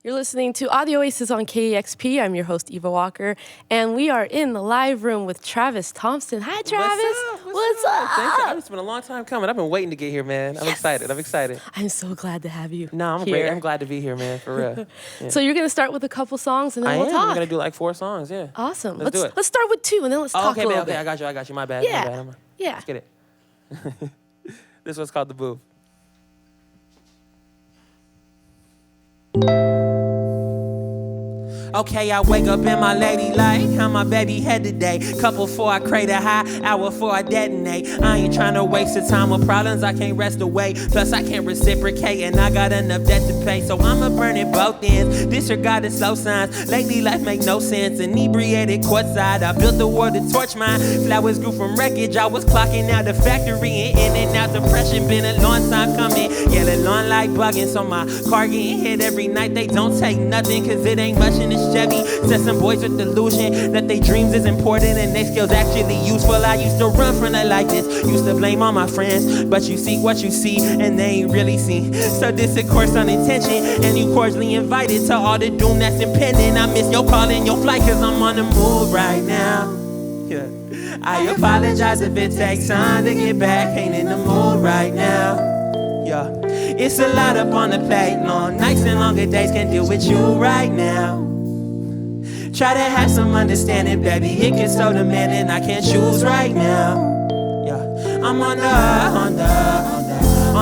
You're listening to Audio Oasis on KEXP. I'm your host, Eva Walker, and we are in the live room with Travis Thompson. Hi, Travis. What's up? Thanks. It's been a long time coming. I've been waiting to get here, man. I'm excited. I'm so glad to have you. No, I'm here. great. I'm glad to be here, man, for real. Yeah. So you're going to start with a couple songs, and then we'll talk. I'm going to do like 4 songs, yeah. Awesome. Let's do it. Let's start with 2, and then let's talk a little bit. Okay, I got you. My bad. Yeah. Yeah. Let's get it. This one's called The Boo. Okay, I wake up in my lady life. How my baby head today. Couple 4, I crate a high. Hour 4, I detonate. I ain't trying to waste the time with problems I can't rest away. Plus, I can't reciprocate, and I got enough debt to pay. So I'ma burn it both ends. Disregard the slow signs. Lately, life make no sense. Inebriated courtside. I built the world to torch mine. Flowers grew from wreckage. I was clocking out the factory and in and out depression. Been a long time coming. Yeah, the long like bugging. So my car getting hit every night. They don't take nothing, cause it ain't much in this Chevy. Said some boys with delusion that they dreams is important and they skills actually useful. I used to run from the like this, used to blame all my friends, but you see what you see and they ain't really seen. So this of course unintention, and you cordially invited to all the doom that's impending. I miss your call and your flight, cause I'm on the move right now. Yeah. I apologize if it takes time to get back, ain't in the mood right now. Yeah. It's a lot up on the plate, long nights and longer days can't deal with you right now. Try to have some understanding, baby, it gets so demanding, I can't choose right now. Yeah, I'm under.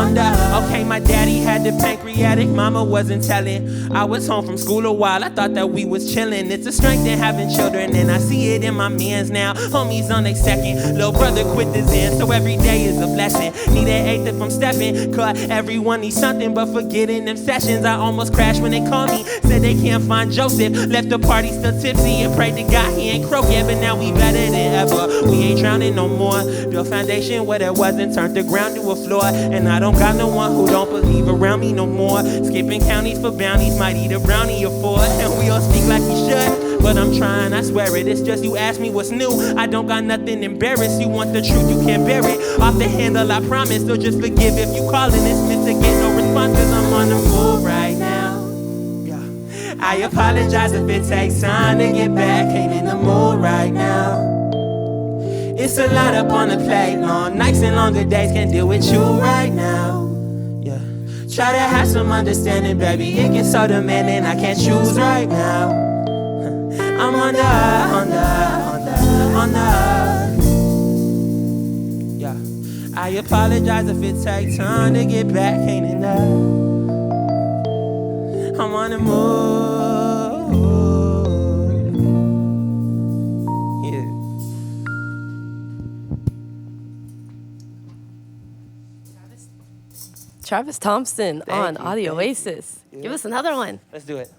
Okay, my daddy had the pancreatic, mama wasn't telling. I was home from school a while, I thought that we was chilling. It's a strength in having children, and I see it in my mans now. Homies on their second, little brother quit the zen, so every day is a blessing. Need an eighth if I'm stepping, cause everyone needs something, but forgetting them sessions. I almost crashed when they called me, said they can't find Joseph. Left the party still tipsy and prayed to God he ain't croak yet, but now we better than ever. We ain't drowning no more. Built foundation where there wasn't, turned the ground to a floor, and I don't got no one who don't believe around me no more. Skipping counties for bounties, might eat a brownie or 4, and we all speak like we should. But I'm trying, I swear it. It's just you ask me what's new. I don't got nothing embarrassed. You want the truth, you can't bear it. Off the handle, I promise. So just forgive if you call and it's meant to get no response, cause I'm on the move right now. Yeah. I apologize if it takes time to get back, ain't in the mood right now. It's a lot up on the plate, long nights and longer days can't deal with you right now. Yeah, try to have some understanding, baby, it gets so demanding, I can't choose right now. I'm under. Yeah, I apologize if it takes time to get back, ain't enough. I'm on the move. Travis Thompson on Audio Oasis. Yeah. Give us another one. Let's do it.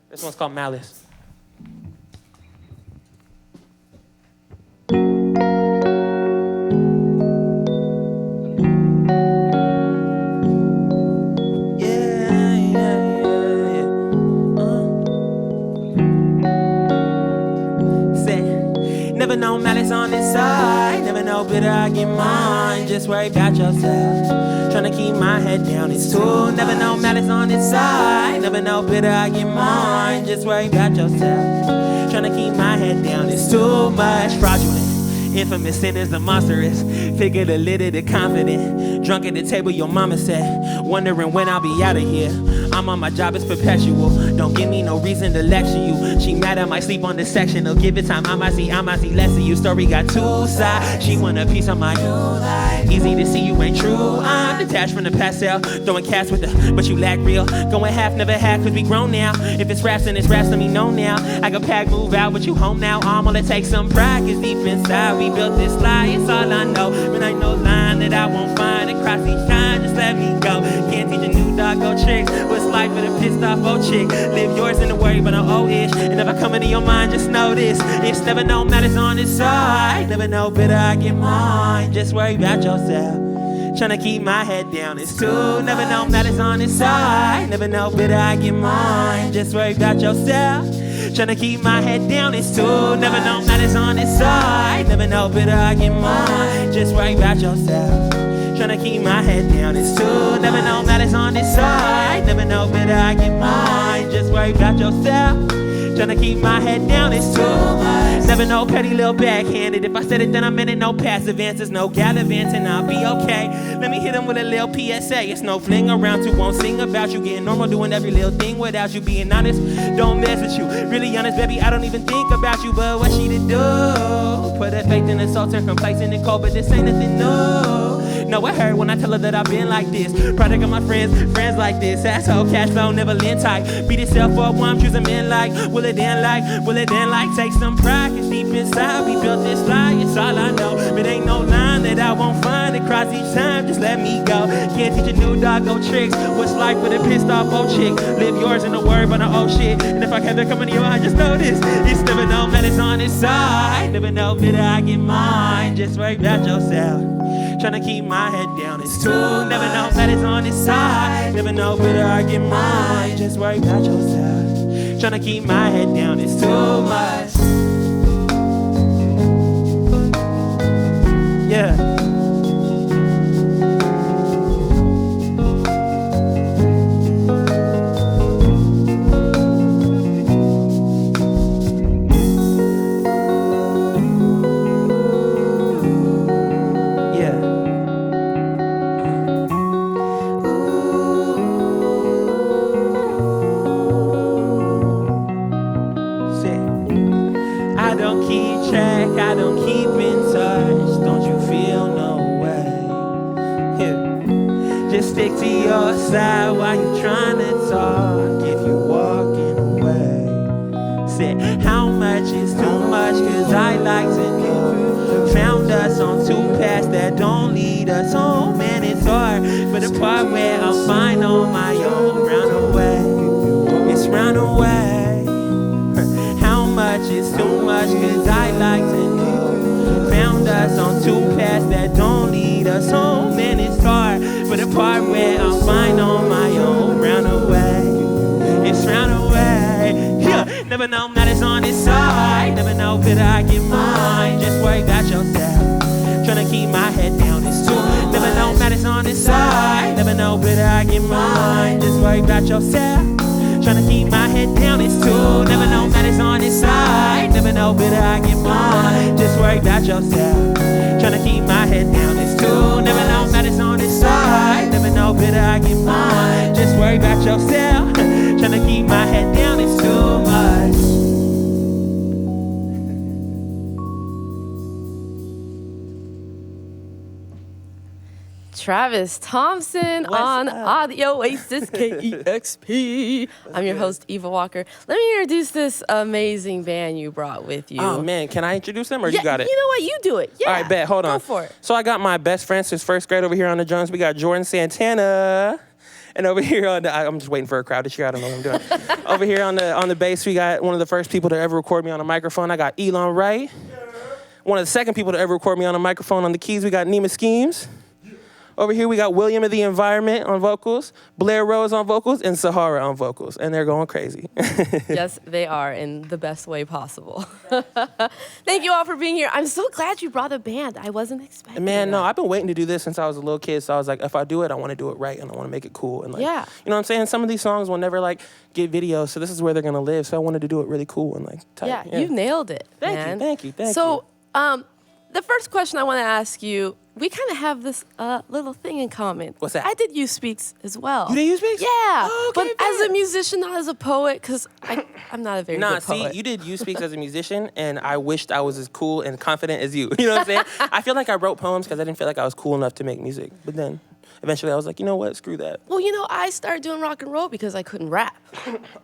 This one's called Malice. Never know malice on this side. Never know bitter, I get mine. Just worry about yourself. Tryna keep my head down, it's too. Never know malice on this side. Never know bitter, I get mine. Just worry about yourself. Tryna keep my head down, it's too much. Fraudulent. Infamous sinners, the monstrous. Figure the little, the confident. Drunk at the table, your mama said. Wondering when I'll be out of here. I'm on my job, it's perpetual. Don't give me no reason to lecture you. She mad I might sleep on the sectional. Give it time, I might see less of you. Story got 2 sides. She want a piece of my new life. Easy to see you ain't true. I'm detached from the pastel. Throwing cats with the, but you lack real. Going half, never had, cause we grown now. If it's raps, then it's raps, let me know now. I can pack, move out, but you home now. I'm gonna take some practice deep inside. We built this lie, it's all I know. But ain't no line that I won't find. Across each time, just let me go. Can't teach a new dog go tricks. What's life for the pissed off old chick? Live yours in the worry, but I'm old-ish. And if I come into your mind, just know this. It's never know malice on this side. Never know bitter, I get mine. Just worry about yourself. Tryna keep my head down, it's too. Never know malice on this side. Never know bitter, I get mine. Just worry about yourself. Tryna keep my head down, it's too. Never know malice on this side. Never know bitter, I get mine. Just worry about yourself. Tryna keep my head down, it's too. Never know malice on this side. Never know bitter, I get mine. Tryna keep my head down, it's too much. Never no petty little backhanded. If I said it, then I meant it. No passive answers, no gallivanting, I'll be okay. Let me hit him with a little PSA. It's no fling around to, won't sing about you. Getting normal, doing every little thing without you. Being honest, don't mess with you. Really honest, baby, I don't even think about you. But what she to do? Put her faith in the salt, turn from placing it cold. But this ain't nothing new. No, it hurt when I tell her that I've been like this. Product of my friends like this. Asshole, cash flow, never lend tight. Beat itself up while I'm choosing men like. Will it then like take some pride? Cause deep inside we built this lie. It's all I know. But ain't no line that I won't find across each time. Just let me go. Can't teach a new dog no tricks. What's life with a pissed off old chick? Live yours in the word but no old shit. And if I kept that coming to your eye, just know this. It's never know that it's on his side. Never know better I get mine. Just worry about yourself. Tryna keep my head down, it's too. Never know that it's on his side. Never know better I get mine. Just worry about yourself. Tryna keep my head down, it's too much. Yeah. I don't keep in touch. Don't you feel no way? Yeah. Just stick to your side while you trying to talk. If you walking away, said how much is too much? Cause I like to know. Found us on two paths that don't lead us home, and it's hard. But the part where I'm fine on my own, round away, it's round away. How much is too much? Cause I like to know. Found us on two paths that don't lead us home, and it's hard. But the part where I'm fine on my own, round away, it's round away. Yeah. Never know that it's on his side. Never know could I get mine. Just worry about yourself. Tryna keep my head down, it's too. Never know that it's on his side. Never know could I get mine. Just worry about yourself. Tryna keep my head down, it's too. Never know that it's on his side. Never know better I get mine. Just worry about yourself. Tryna keep my head down, it's too. Never know that it's on his side. Never know better I get mine. Just worry about yourself. Tryna keep my head down, it's too much. Travis Thompson on Audio Oasis KEXP. I'm your host, Eva Walker. Let me introduce this amazing band you brought with you. Oh, man. Can I introduce them or you got it? You know what? You do it. Yeah. All right, bet. Hold on. Go for it. So I got my best friend since first grade over here on the drums. We got Jordan Santana. And over here on the, I'm just waiting for a crowd to cheer. I don't know what I'm doing. Over here on the bass, we got one of the first people to ever record me on a microphone. I got Elon Wright. One of the second people to ever record me on a microphone. On the keys, we got Nima Schemes. Over here, we got William of the Environment on vocals, Blair Rose on vocals, and Sahara on vocals. And they're going crazy. Yes, they are, in the best way possible. Thank you all for being here. I'm so glad you brought a band. I wasn't expecting Man, that. no, I've been waiting to do this since I was a little kid. So I was like, if I do it, I want to do it right, and I want to make it cool. And like, Yeah. You know what I'm saying? Some of these songs will never like get videos, so this is where they're going to live. So I wanted to do it really cool and like tight. Yeah, you nailed it, Thank you. So, the first question I want to ask you, we kind of have this little thing in common. What's that? I did You Speaks as well. You did You Speaks? Yeah. Oh, okay, but as a musician, not as a poet, because I'm not a very good poet. See, you did You Speaks as a musician, and I wished I was as cool and confident as you. You know what I'm saying? I feel like I wrote poems because I didn't feel like I was cool enough to make music. But then eventually I was like, you know what? Screw that. Well, you know, I started doing rock and roll because I couldn't rap.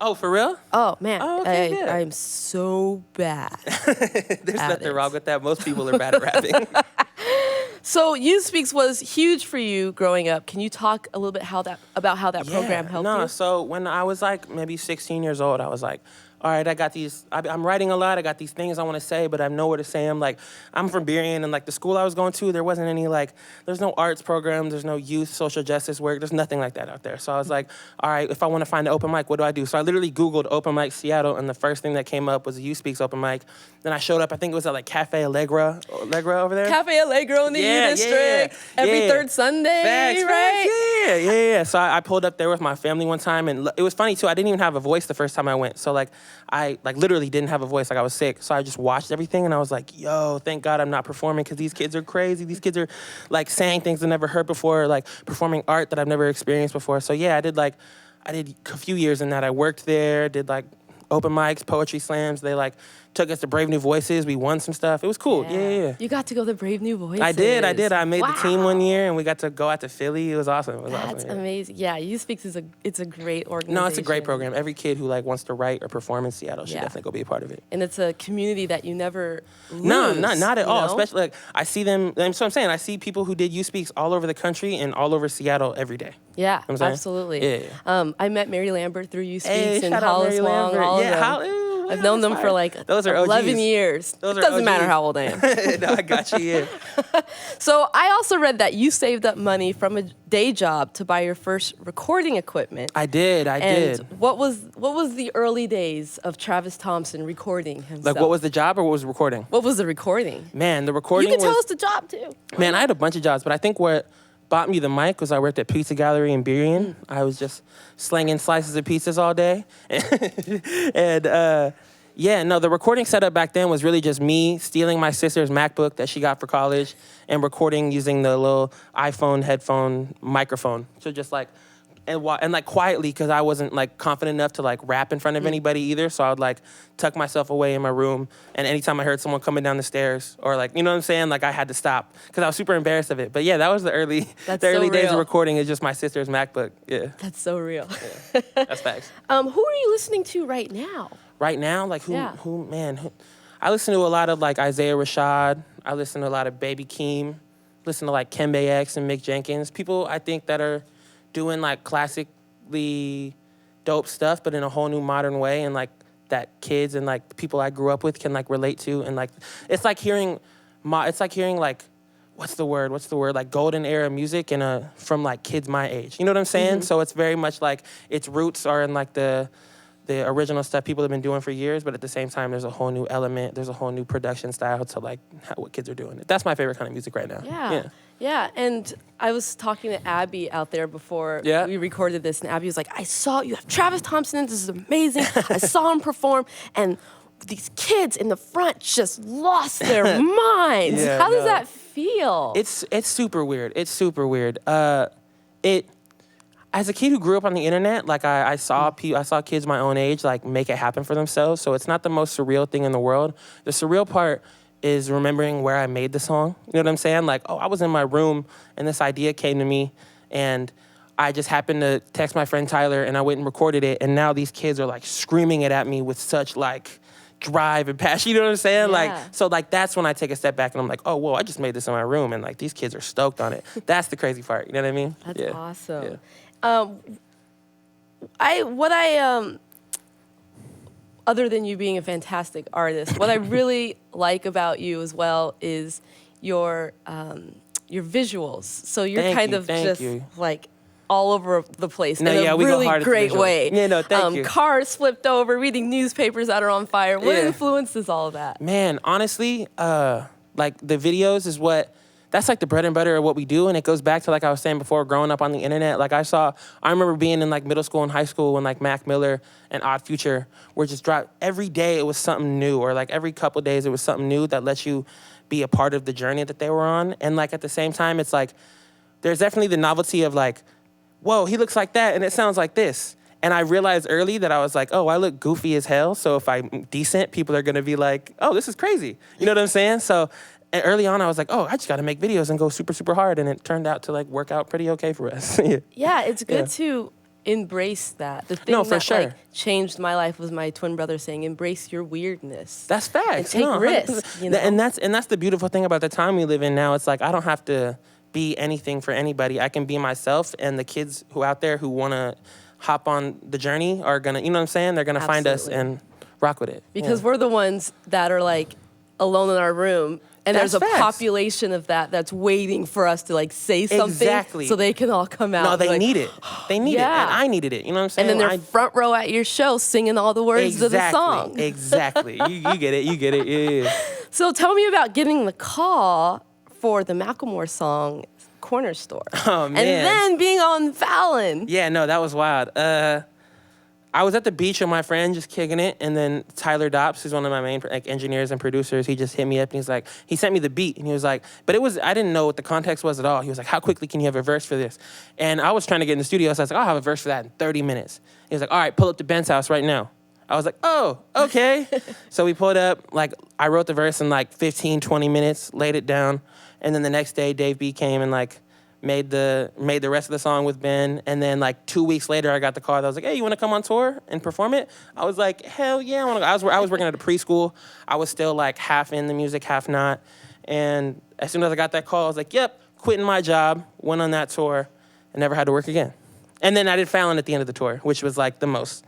Oh, for real? Oh, man. Oh, okay, good. I'm so bad. There's nothing wrong with that. Most people are bad at rapping. So You Speaks was huge for you growing up. Can you talk a little bit about how that program helped you? So when I was like maybe 16 years old, I was like, all right, I got these, I'm writing a lot, I got these things I want to say, but I have nowhere to say them. Like, I'm from Berrien, and like the school I was going to, there wasn't any like, there's no arts program, there's no youth social justice work, there's nothing like that out there. So I was like, all right, if I want to find an open mic, what do I do? So I literally Googled open mic Seattle, and the first thing that came up was a You Speaks open mic. Then I showed up, I think it was at like Cafe Allegra over there. Cafe Allegro in the U District. Every third Sunday, right? Yeah. So I pulled up there with my family one time, and it was funny too, I didn't even have a voice the first time I went. So like, I like literally didn't have a voice. Like I was sick. So I just watched everything and I was like, yo, thank God I'm not performing because these kids are crazy. These kids are like saying things I've never heard before, like performing art that I've never experienced before. So yeah, I did a few years in that. I worked there, did like open mics, poetry slams. They like took us to Brave New Voices. We won some stuff. It was cool. Yeah. You got to go to Brave New Voices. I did. I made the team one year, and we got to go out to Philly. It was awesome. That's amazing. Yeah, U Speaks it's a great organization. No, it's a great program. Every kid who like wants to write or perform in Seattle should definitely go be a part of it. And it's a community that you never lose. No, not at all. Especially like I see them. That's what I'm saying. I see people who did U Speaks all over the country and all over Seattle every day. Yeah, you know absolutely. Yeah. I met Mary Lambert through U Speaks and Hollis Wong. I've known them for like those are 11 years. It doesn't matter how old I am. No, I got you, yeah. So I also read that you saved up money from a day job to buy your first recording equipment. I did. And what was the early days of Travis Thompson recording himself? Like what was the job or what was the recording? What was the recording? Man, the recording You can tell us the job too. Man, I had a bunch of jobs, but I think what bought me the mic was I worked at Pizza Gallery in Burien. I was just slinging slices of pizzas all day. And the recording setup back then was really just me stealing my sister's MacBook that she got for college and recording using the little iPhone headphone microphone. So just like, and like quietly, because I wasn't like confident enough to like rap in front of anybody either. So I would like tuck myself away in my room. And anytime I heard someone coming down the stairs or like, you know what I'm saying? Like I had to stop because I was super embarrassed of it. But yeah, that was the early days of recording is just my sister's MacBook. Yeah. That's so real. Yeah. That's facts. Who are you listening to right now? Right now? Like who I listen to a lot of like Isaiah Rashad. I listen to a lot of Baby Keem. Listen to like Kembe X and Mick Jenkins. People I think that are doing like classically dope stuff, but in a whole new modern way, and like that kids and like people I grew up with can like relate to, and like it's like hearing like what's the word like golden era music from like kids my age. You know what I'm saying? So it's very much like its roots are in like the original stuff people have been doing for years, but at the same time, there's a whole new element, there's a whole new production style to like what kids are doing. That's my favorite kind of music right now. Yeah. And I was talking to Abby out there before we recorded this, and Abby was like, I saw you have Travis Thompson, this is amazing. I saw him perform, and these kids in the front just lost their minds. How does that feel? It's super weird. It's super weird. As a kid who grew up on the internet, like I saw kids my own age like make it happen for themselves. So it's not the most surreal thing in the world. The surreal part is remembering where I made the song. You know what I'm saying? Like, I was in my room and this idea came to me, and I just happened to text my friend Tyler, and I went and recorded it. And now these kids are like screaming it at me with such like drive and passion. You know what I'm saying? Like, so like that's when I take a step back and I'm like, oh, whoa, I just made this in my room, and like these kids are stoked on it. That's the crazy part. You know what I mean? That's awesome. Yeah. Other than you being a fantastic artist, what I really like about you as well is your visuals. So you're like all over the place in a really great way. Yeah, no, thank you. Cars flipped over, reading newspapers that are on fire. What influences all of that? Man, honestly, like the videos is that's like the bread and butter of what we do, and it goes back to like I was saying before, growing up on the internet. Like I remember being in like middle school and high school when like Mac Miller and Odd Future were just dropped every day. It was something new, or like every couple of days it was something new that lets you be a part of the journey that they were on. And like at the same time, it's like there's definitely the novelty of like, whoa, he looks like that and it sounds like this. And I realized early that I was like, oh, I look goofy as hell. So if I'm decent, people are gonna be like, oh, this is crazy. You know what I'm saying? So. And early on, I was like, oh, I just got to make videos and go super, super hard. And it turned out to like work out pretty okay for us. Yeah, it's good to embrace that. The thing like changed my life was my twin brother saying, embrace your weirdness. That's facts. And take risks. You know? And that's the beautiful thing about the time we live in now. It's like, I don't have to be anything for anybody. I can be myself, and the kids who out there who want to hop on the journey are going to, you know what I'm saying? They're going to find us and rock with it. Because we're the ones that are like alone in our room. And there's a population of that's waiting for us to like say something so they can all come out. No, they need it. They need it. And I needed it. You know what I'm saying? And then they're front row at your show singing all the words of the song. Exactly. You get it. You get it. Yeah. So tell me about getting the call for the Macklemore song, Corner Store. Oh, man. And then being on Fallon. Yeah, no, that was wild. I was at the beach with my friend just kicking it, and then Tyler Dops, who's one of my main engineers and producers, he just hit me up and he sent me the beat, and he was like, but I didn't know what the context was at all. He was like, how quickly can you have a verse for this? And I was trying to get in the studio, so I was like, I'll have a verse for that in 30 minutes. He was like, all right, pull up to Ben's house right now. I was like, oh, okay. So we pulled up, I wrote the verse in 15, 20 minutes, laid it down, and then the next day Dave B came and made the rest of the song with Ben, and then 2 weeks later I got the call that was like, hey, you want to come on tour and perform it? I was like, hell yeah, I want to go. I was working at a preschool. I was still half in the music, half not. And as soon as I got that call, I was like, yep, quitting my job, went on that tour, and never had to work again. And then I did Fallon at the end of the tour, which was the most,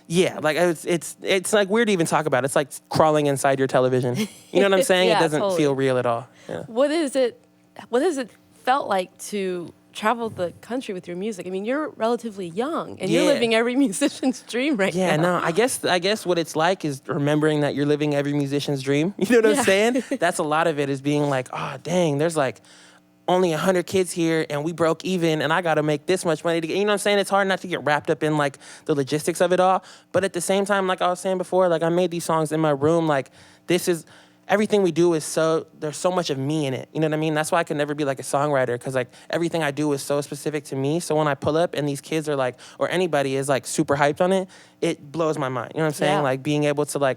yeah, it's weird to even talk about. It's like crawling inside your television. You know what I'm saying? Yeah, it doesn't totally feel real at all. Yeah. What has it felt like to travel the country with your music? I mean, you're relatively young, and you're living every musician's dream right now. Yeah, no, I guess what it's like is remembering that you're living every musician's dream. You know what I'm saying? That's a lot of it, is being oh, dang, there's only 100 kids here, and we broke even, and I got to make this much money to get, you know what I'm saying? It's hard not to get wrapped up in the logistics of it all. But at the same time, like I was saying before, I made these songs in my room. This is, everything we do is there's so much of me in it. You know what I mean? That's why I could never be a songwriter, because everything I do is so specific to me. So when I pull up and these kids are or anybody is super hyped on it, it blows my mind. You know what I'm saying? Yeah. Being able to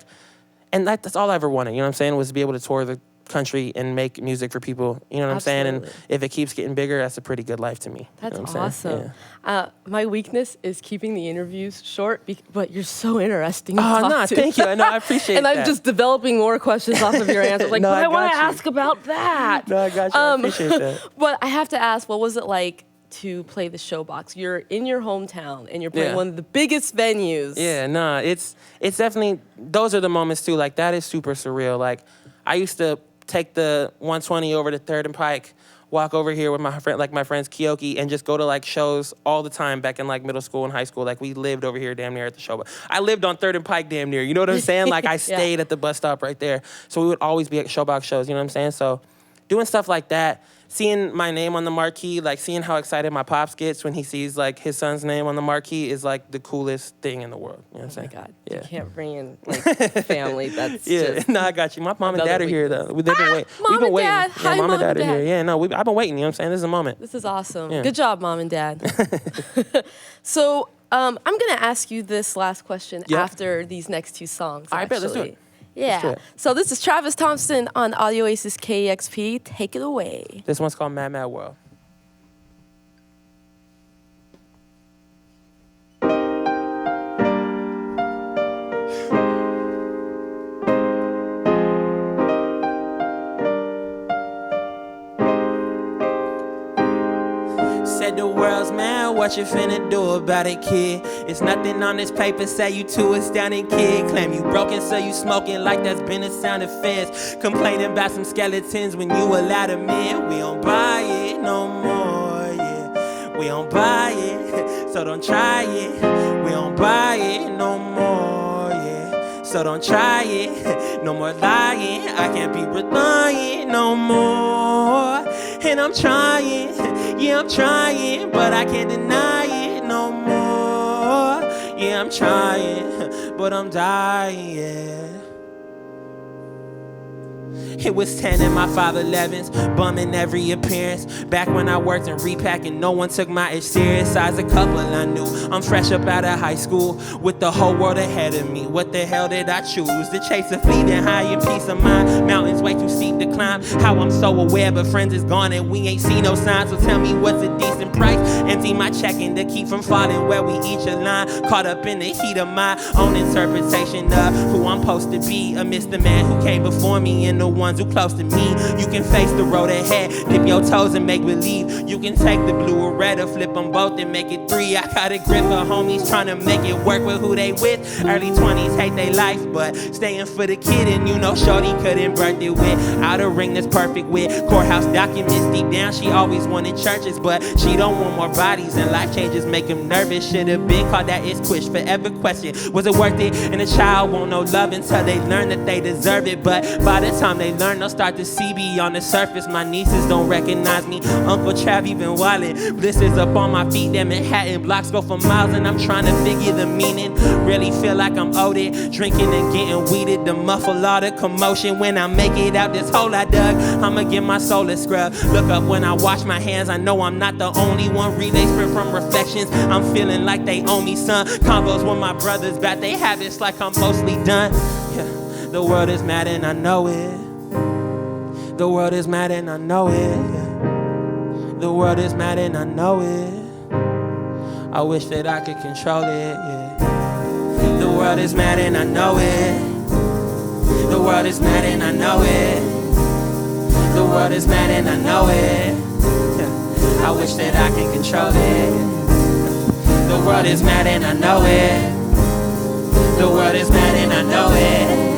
and that's all I ever wanted. You know what I'm saying? Was to be able to tour the country and make music for people. You know what I'm saying? And if it keeps getting bigger, that's a pretty good life to me. That's you know awesome. Yeah. My weakness is keeping the interviews short, but you're so interesting to talk to. Thank you. I know, I appreciate and that. I'm just developing more questions off of your answers. No, I want to ask about that. No, I got you. I appreciate that. But I have to ask, what was it like to play the Showbox? You're in your hometown, and you're playing one of the biggest venues. Yeah, no, it's definitely, those are the moments too. That is super surreal. I used to take the 120 over to 3rd and Pike, walk over here with my friend, my friends Kyoki, and just go to shows all the time back in middle school and high school. We lived over here damn near at the show. I lived on 3rd and Pike damn near. You know what I'm saying? I stayed at the bus stop right there. So we would always be at Showbox shows. You know what I'm saying? So doing stuff like that, seeing my name on the marquee, seeing how excited my pops gets when he sees his son's name on the marquee is the coolest thing in the world. You know what I'm saying? Oh my God. Yeah. You can't bring in family. That's just no, I got you. My mom and dad are here though. They've been waiting. Mom and waiting. Dad. Hi, Mom and Dad and are here. Yeah, no, I've been waiting. You know what I'm saying? This is a moment. This is awesome. Yeah. Good job, Mom and Dad. So I'm gonna ask you this last question after these next two songs. I bet. Let's do it. Yeah. So this is Travis Thompson on Audio Oasis KEXP. Take it away. This one's called Mad Mad World. Said the world's mad, what you finna do about it, kid? It's nothing on this paper, say you too astounding, kid. Claim you broken, so you smoking like that's been a sound of feds. Complaining about some skeletons when you allowed them in. We don't buy it no more, yeah. We don't buy it, so don't try it. We don't buy it no more, yeah. So don't try it, no more lying. I can't be relying no more. And I'm trying, yeah, I'm trying, but I can't deny it no more. Yeah, I'm trying, but I'm dying, yeah. It was 10 and my 5'11s, bumming every appearance. Back when I worked in repacking, no one took my itch serious. Size a couple I knew. I'm fresh up out of high school with the whole world ahead of me. What the hell did I choose? To chase a fleeting high and peace of mind. Mountains way too steep to climb. How I'm so aware, but friends is gone and we ain't see no signs. So tell me what's a decent price? Empty my checking to keep from falling where we each align. Caught up in the heat of my own interpretation of who I'm supposed to be amidst the man who came before me and the ones who close to me. You can face the road ahead, dip your toes and make believe. You can take the blue or red or flip them both and make it three. I got a grip of homies trying to make it work with who they with. Early 20s hate they life, but staying for the kid. And you know shorty couldn't birth it with outer ring that's perfect with courthouse documents. Deep down she always wanted churches, but she don't want more bodies, and life changes make them nervous. Should have been called that is quish. Forever question, was it worth it? And a child won't know love until they learn that they deserve it. But by the time they learn, they'll start to see me on the surface. My nieces don't recognize me. Uncle Trav even wildin'. Blisters up on my feet, them Manhattan blocks go for miles, and I'm trying to figure the meaning. Really feel like I'm owed it, drinking and getting weeded to muffle all the commotion. When I make it out this hole I dug, I'ma give my soul a scrub. Look up when I wash my hands, I know I'm not the only one. Relays sprint from reflections, I'm feeling like they owe me some. Convos with my brothers, bad they habits like I'm mostly done. Yeah. The world is mad and I know it. The world is mad and I know it. Yeah. The world is mad and I know it. I wish that I could control it. Yeah. The world is mad and I know it. The world is mad and I know it. The world is mad and I know it. Yeah. I wish that I could control it. The world is mad and I know it. The world is mad and I know it.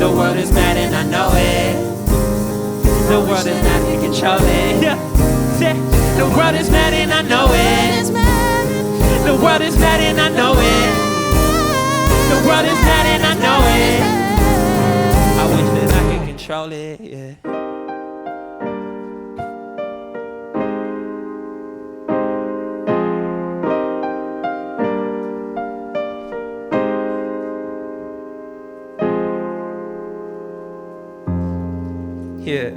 The world is mad and I know it. The world is mad and control it. Yeah. The world is mad and I know it. The world is mad and I know it. The world is mad and I know it. I wish that I could control it. Yeah. Yeah.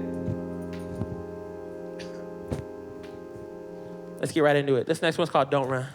Let's get right into it. This next one's called Don't Run.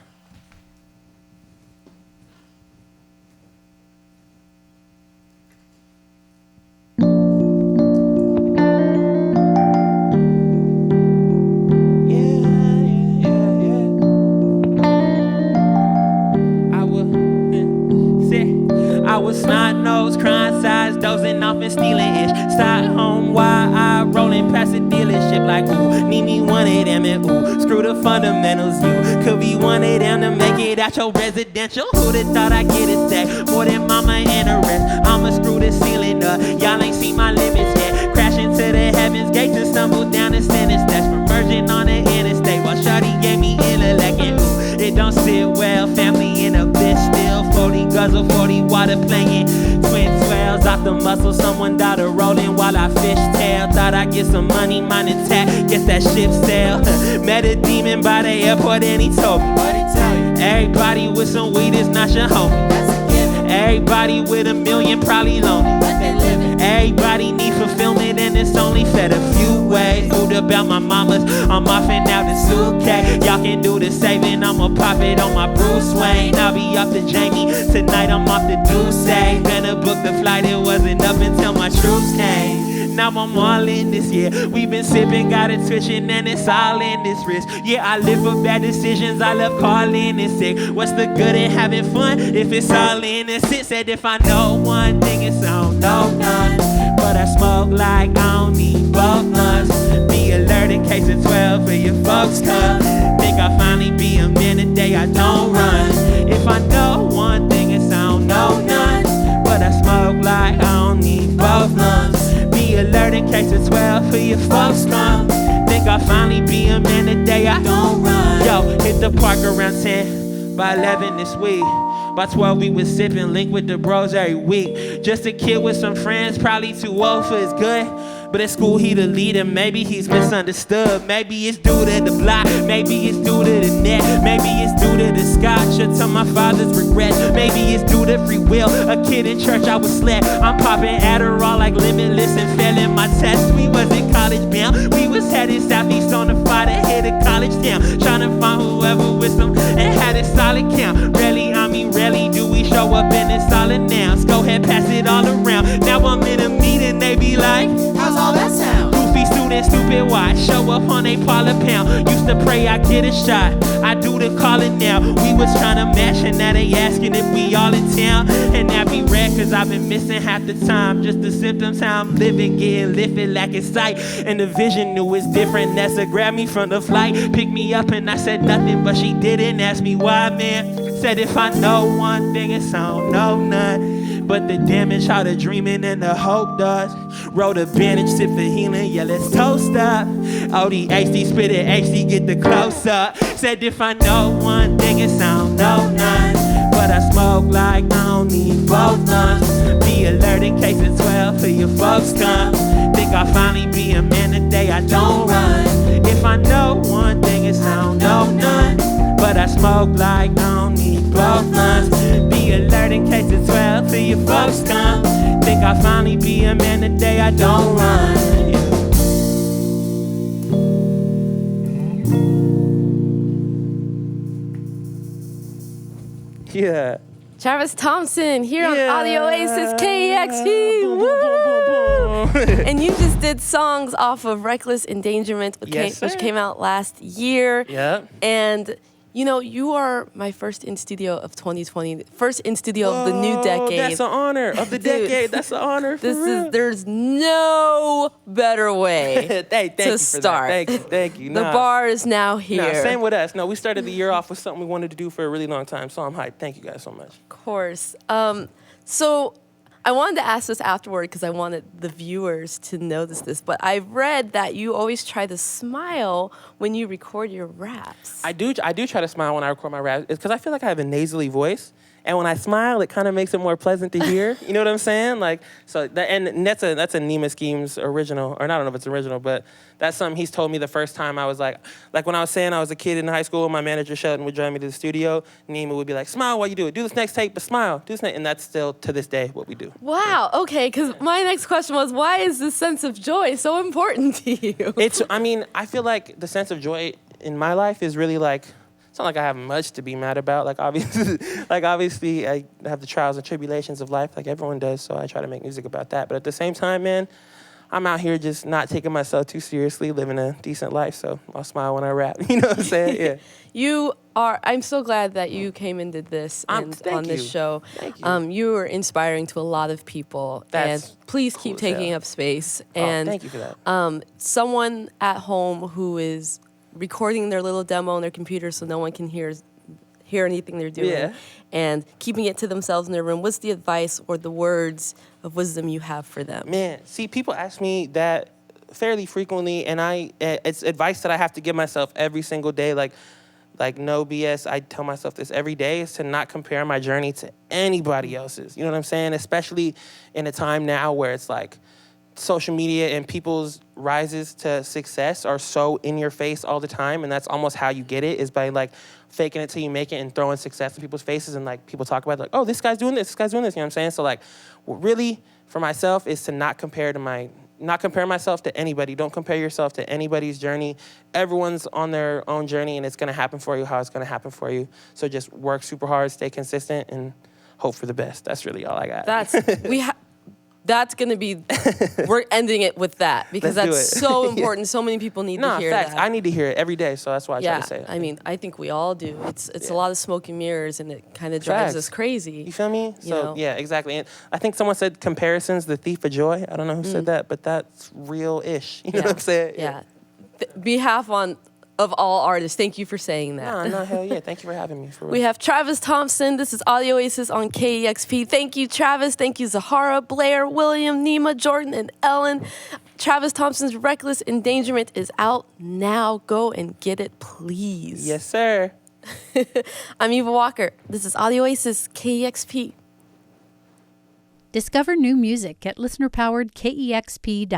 I was snot-nosed, crime size, dozing off and stealing ish. Start home while I rolling past the dealership like, ooh, need me one of them and ooh, screw the fundamentals. You could be one of them to make it out your residential. Who'd have thought I'd get a stack more than mama and the rest? I'ma screw the ceiling up, y'all ain't seen my limits yet. Crashing to the heavens gates and stumble down the sentence steps. Merging on the interstate while shawty gave me intellect and ooh, it don't sit well. Family in a bitch still, 40 guzzle, 40 water playing. Twin 12s off the muscle, someone died a rolling while I fishtail. Thought I'd get some money, mine intact, guess that ship sailed. Met a demon by the airport and he told me, what'd he tell you? Everybody with some weed is not your homie. That's a given. Everybody with $1 million probably lonely. But they living. Everybody need fulfillment and it's only fed a few ways. Food about my mamas, I'm off and out the suitcase. Y'all can do the saving, I'ma pop it on my Bruce Wayne. I'll be off to Jamie, tonight I'm off to Douce. Gonna book the flight, it wasn't up until my troops came. Now I'm all in this, yeah. We been sipping, got it twitching, and it's all in this wrist. Yeah, I live for bad decisions, I love calling it sick. What's the good in having fun if it's all in this? It said if I know one thing, it's I don't know none. But I smoke like I don't need both lungs. Be alert in case of 12 for your folks come. Think I'll finally be a man today, I don't run. If I know one thing, it's I don't know none. But I smoke like I don't need both lungs. Be alert in case of 12 for your folks come. Think I'll finally be a man today, I don't run. Yo, hit the park around 10, by 11 this week. By 12 we was sipping, link with the bros every week. Just a kid with some friends, probably too old for his good. But at school he the leader, maybe he's misunderstood. Maybe it's due to the block, maybe it's due to the net. Maybe it's due to the scotch or to my father's regret. Maybe it's due to free will, a kid in church I was slept. I'm popping Adderall like Limitless and failing my test. We wasn't college bound, we was headed southeast on the flight to hit a college town. Trying to find whoever with some and had a solid count. Rarely, I mean rarely do we show up in it solid nouns. Go ahead, pass it all around. Now I'm in a meeting, they be like, how's all that sound? Goofy student, stupid why? Show up on a parlor pound. Used to pray I get a shot, I do the calling now. We was trying to match and now they asking if we all in town. And that be rare cause I've been missing half the time. Just the symptoms how I'm living, getting lifted, lacking sight. And the vision knew it's different. Nessa grabbed me from the flight, picked me up and I said nothing, but she didn't ask me why, man. Said if I know one thing, it's I don't know none. But the damage, how the dreaming and the hope does. Roll the bandage, sip for healing, yeah, let's toast up. ODHD, spit it, HD, get the close up. Said if I know one thing, it's I don't know none. But I smoke like I don't need both lungs. Be alert in case it's 12 for your your folks come. Think I'll finally be a man today, I don't run. If I know one thing, it's I don't know none. But I smoke like I don't need both lungs. Be alert in case it's 12 till your folks come. Think I'll finally be a man today, I don't run. Yeah. Travis Thompson here on Audio Oasis KEXP. And you just did songs off of Reckless Endangerment, which came out last year. Yeah. And you know, you are my first in studio of 2020, first in studio of the new decade. That's an honor of the decade. That's an honor. There's no better way to start. Thank you. The bar is now here. Same with us. No, we started the year off with something we wanted to do for a really long time, so I'm hyped. Thank you guys so much. Of course. So I wanted to ask this afterward because I wanted the viewers to notice this, but I've read that you always try to smile when you record your raps. I do try to smile when I record my raps. It's because I feel like I have a nasally voice, and when I smile, it kind of makes it more pleasant to hear. You know what I'm saying? Like, so and that's a Nima Scheme's original, or I don't know if it's original, but that's something he's told me the first time I was like when I was saying I was a kid in high school, my manager Sheldon would drive me to the studio. Nima would be like, "Smile while you do it. Do this next take, but smile. Do this next," and that's still to this day what we do. Wow. Okay. Because my next question was, why is this sense of joy so important to you? I feel like the sense of joy in my life is really like. It's not like I have much to be mad about. Obviously, I have the trials and tribulations of life, like everyone does. So I try to make music about that. But at the same time, man, I'm out here just not taking myself too seriously, living a decent life. So I'll smile when I rap. You know what I'm saying? Yeah. I'm so glad that you came and did this on this show. Thank you. You are inspiring to a lot of people. And please keep taking up space. And thank you for that. Someone at home who is recording their little demo on their computer so no one can hear anything they're doing, and keeping it to themselves in their room. What's the advice or the words of wisdom you have for them? Man, see, people ask me that fairly frequently, and it's advice that I have to give myself every single day. Like no BS, I tell myself this every day, is to not compare my journey to anybody else's. You know what I'm saying? Especially in a time now where it's like social media and people's rises to success are so in your face all the time, and that's almost how you get it, is by like faking it till you make it and throwing success in people's faces, and like people talk about it, like, oh, this guy's doing this guy's doing this, you know what I'm saying? So like really for myself is to not compare myself to anybody. Don't compare yourself to anybody's journey. Everyone's on their own journey, and it's going to happen for you how it's going to happen for you. So just work super hard, stay consistent, and hope for the best. That's really all I got. That's going to be, we're ending it with that, because that's so important. So many people need to hear that. I need to hear it every day, so that's why I try to say it. I mean, I think we all do. It's a lot of smoke and mirrors, and it kind of drives us crazy. You feel me? Yeah, exactly. And I think someone said comparison's the thief of joy. I don't know who said that, but that's real-ish. You know what I'm saying? Yeah. Behalf of all artists, thank you for saying that. No, hell yeah. Thank you for having me. We have Travis Thompson. This is Audio Oasis on KEXP. Thank you, Travis. Thank you, Zahara, Blair, William, Nima, Jordan, and Ellen. Travis Thompson's Reckless Endangerment is out now. Go and get it, please. Yes, sir. I'm Eva Walker. This is Audio Oasis KEXP. Discover new music at listener-powered KEXP.org.